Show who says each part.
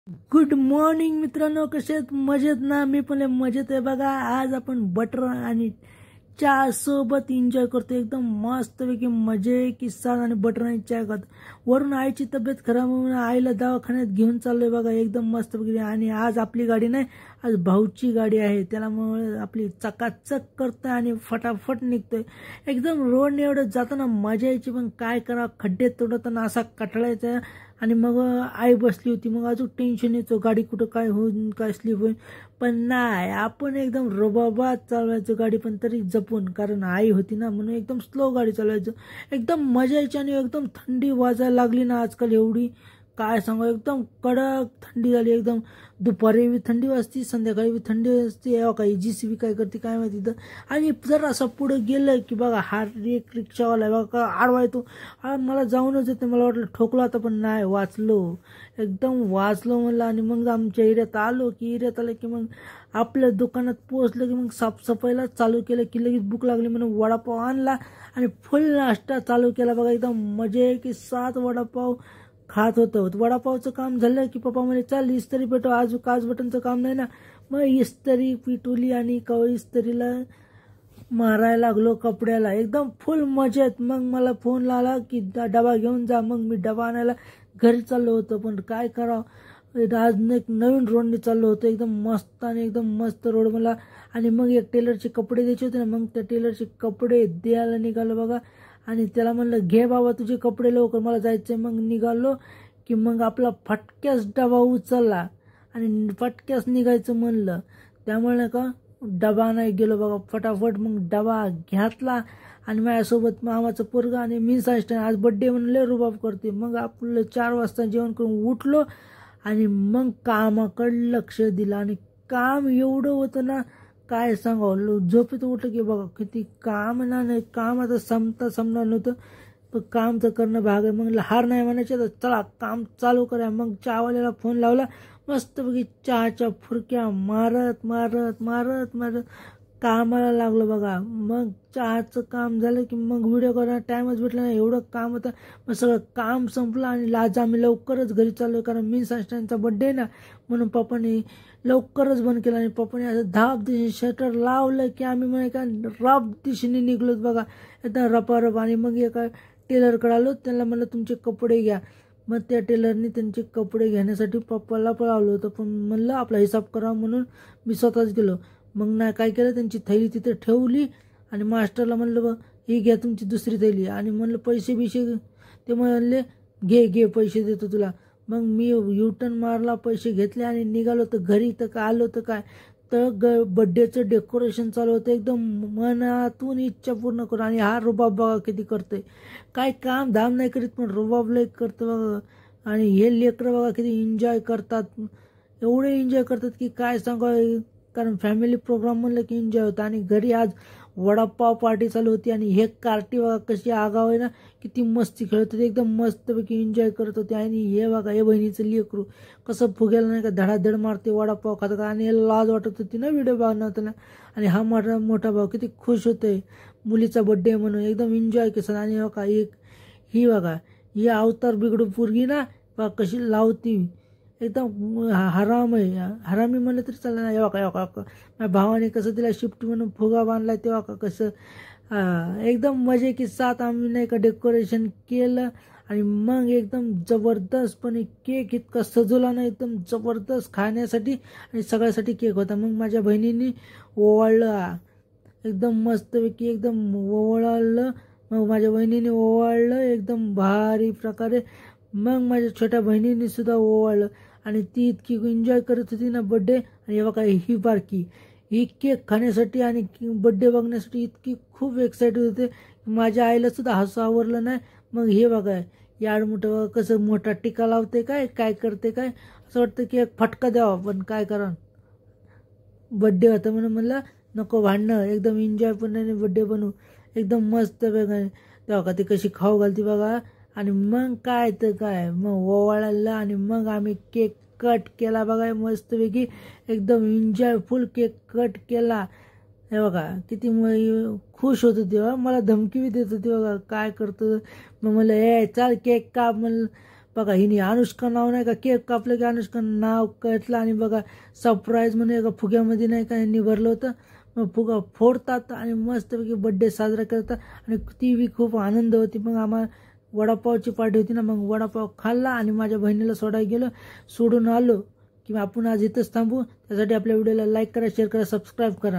Speaker 1: Good morning मित्रांनो, कसे आहेत? मजेत ना? मी पण मजेत आहे बघा. आज आपण बटर आणि चहा सोबत एन्जॉय करतो. एकदम मस्तपैकी मजे किस्सा आणि बटर आणि चहा करतो. वरून आईची तब्येत खराब म्हणून आईला दवाखान्यात घेऊन चाललोय बघा. एकदम मस्तपैकी. आणि आज आपली गाडी नाही, आज भाऊची गाडी आहे. त्यामुळे आपली चकाचक करतोय आणि फटाफट निघतोय. एकदम रोडने एवढं जाताना मजा यायची, पण काय करा, खड्डे तोडताना असा कटाळायचा. आणि मग आई बसली होती, मग अजून टेन्शन येतो, गाडी कुठं काय होईल, काय स्लिप होईल. पण नाही, आपण एकदम रुबाबात चालवायचो गाडी, पण तरी जपून, कारण आई होती ना, म्हणून एकदम स्लो गाडी चालवायचो. एकदम मजा यायची. आणि एकदम थंडी वाजायला लागली ना आजकाल, एवढी काय सांगू, एकदम कडक थंडी झाली. एकदम दुपारी बी थंडी वाजती, संध्याकाळी बी थंडी वाजते. काही JCB काय करते काय माहिती तर. आणि जर असं पुढं गेलं की बघा, हा एक रिक्षावाला आहे बघा, आडवा येतो. मला जाऊनच येते, मला वाटलं ठोकलो आता, पण नाही, वाचलो, एकदम वाचलो म्हणलं. आणि मग आमच्या एरियात आलो की मग आपल्या दुकानात पोहोचलं की मग साफसफाईला चालू केलं की लगेच भूक लागली म्हणून वडापाव आणला आणि फुल नाश्ता चालू केला बघा. एकदम मजे की 7 वडापाव खात होतं. वडापावचं काम झालं की पप्पा म्हणे, चल इस्त्री पेटव, आज काच बटनचं काम नाही ना. मग इस्त्री पिटवली आणि इस्त्रीला मारायला लागलो कपड्याला. एकदम फुल मजेत. मग मला फोन लावला की डबा घेऊन जा. मग मी डबा आणायला घरी चाललो होतो, पण काय करावं, आज एक नवीन रोडने चाललो होतो. एकदम मस्त आणि एकदम मस्त रोड मला. आणि मग एक टेलरचे कपडे द्यायचे होते ना, मग त्या टेलरचे कपडे द्यायला निघालो बघा. आणि त्याला म्हणलं, घे बाबा तुझे कपडे लवकर, मला जायचंय. मग निघालो की मग आपला फटक्यास डबा उचलला आणि फटक्यास निघायचं म्हणलं. त्यामुळे का डबा नाही गेलो बघा. फटाफट मग डबा घातला. आणि माझ्यासोबत मामाचं पोरगा आणि मी साष्टांग, आज बड्डे म्हणून लय रुबाब करते. मग आपलं 4 वाजता जेवण करून उठलो आणि मग कामाकडे लक्ष दिलं. आणि काम एवढं होतं ना, काय सांगावं, झोपेत उठलं की बघा किती काम ना. नाही काम आता संपणार नव्हतं, पण काम तर करणं भाग आहे. मग हार नाही म्हणायचे, तर चला काम चालू करा. मग चहावाल्याला फोन लावला, मस्तपैकी चहाच्या फुरक्या मारत मारत मारत मारत कामाला लागलो बघा. मग चहाचं काम झालं की मग व्हिडिओ करायला टाईमच भेटला नाही, एवढं काम होतं. मग सगळं काम संपलं आणि आज आम्ही लवकरच घरी चाललो, कारण मी साष्टांगचा बड्डे ना, म्हणून पप्पाने लवकरच बंद केलं. आणि पप्पाने असं धाप दिशेने शटर लावलं की आम्ही म्हणे का रब दिशेने निघलोच बघा, एकदम रपारप. आणि मग एका टेलरकडे आलो, त्यांना म्हणलं तुमचे कपडे घ्या. मग त्या टेलरने त्यांचे कपडे घेण्यासाठी पप्पाला पळावलं होतं, पण म्हणलं आपला हिसाब करा म्हणून मी स्वतःच गेलो. मग नाही काय केलं, त्यांची थैली तिथे ठेवली आणि मास्टरला म्हणलं, बा ही घ्या तुमची दुसरी थैली. आणि म्हणलं पैसे बिशे, ते म्हणले घे पैसे देतो तुला. मग मी युटर्न मारला, पैसे घेतले आणि निघालो. तर घरी तर काय आलो तर काय, तर बड्डेचं डेकोरेशन चालू होतं. एकदम मनातून इच्छा पूर्ण करून. आणि हा रुबाब बघा किती करतोय, काय काम धाम नाही करीत, पण रुबाब लय करतो बघा. आणि हे लेकरं बघा किती एन्जॉय करतात, एवढे एन्जॉय करतात की काय सांगावं. कारण फॅमिली प्रोग्राम म्हणलं की एन्जॉय होतं. आणि घरी आज वडापाव पार्टी चालू होती. आणि हे कार्टी बघा कशी आगाव आहे ना, किती मस्ती खेळत होते, एकदम मस्तपैकी एन्जॉय करत होते. आणि हे बघा, हे बहिणीचं लेकरू कसं फुगेला नाही का, धडाधड मारते वडापाव खात. आणि लाज वाटत होती ना व्हिडिओ बनवताना. आणि हा मोठा भाऊ किती खुश होतोय, मुलीचा बड्डे म्हणून एकदम एन्जॉय केलं. आणि बघा ही बघा, ही अवतार बिघडू पोरगी ना बघा कशी लावती, एकदम हराम आहे, हरामी म्हणलं तरी चाललं नाही. एव्हा का माझ्या भावाने कसं तिला शिफ्ट म्हणून फुगा बांधला, तेव्हा का कसं एकदम मजे की साथ आम्ही नाही का डेकोरेशन केलं. आणि मग एकदम जबरदस्तपणे केक इतका सजवला ना, एकदम जबरदस्त खाण्यासाठी आणि सगळ्यासाठी केक होता. मग माझ्या बहिणीने ओवाळलं, एकदम मस्तपैकी एकदम ओवाळलं. मग माझ्या बहिणीने ओवाळलं एकदम भारी प्रकारे. मग माझ्या छोट्या बहिणीने सुद्धा ओवाळलं. आणि ती इतकी एन्जॉय करत होती ना बड्डे. आणि बघा ही बारकी, ही केक खाण्यासाठी आणि बड्डे बघण्यासाठी इतकी खूप एक्साइटेड होते, माझ्या आईला सुद्धा हसू आवरलं नाही. मग हे बघा, याड मोठं बघा कसं मोठा टिका लावते, काय करते, काय असं वाटतं की एक फटका द्यावा, पण काय करा, बड्डे होता म्हणून म्हणलं नको भांडणं, एकदम एन्जॉयपणाने बड्डे बनवू, एकदम मस्त बघा. तेव्हा का ती कशी खाऊ घालते बघा. आणि मग काय तर काय, मग ओवाळायला. आणि मग आम्ही केक कट केला बघा मस्तपैकी, एकदम एन्जॉयफुल केक कट केला. हे बघा किती खुश होत होती, मला धमकी बी देत होती बघा, काय करतो. मग म्हणलं चाल केक काप, म्हणलं बघा हिने अनुष्का नाव नाही का केक कापलं की अनुष्का नाव कळलं आणि बघा सरप्राईज म्हणून एका फुग्यामध्ये नाही का यांनी भरलं होतं. मग फुगा फोडतात आणि मस्तपैकी बड्डे साजरा करतात आणि ती बी खूप आनंद होती. मग आम्हाला वडापावची पार्टी होती ना, मग वडापाव खाल्ला आणि माझ्या बहिणीला सोडायला गेलो. सोडून आलो की आपण आज इथंच थांबू. त्यासाठी आपल्या व्हिडिओला लाईक करा, शेअर करा, सबस्क्राईब करा.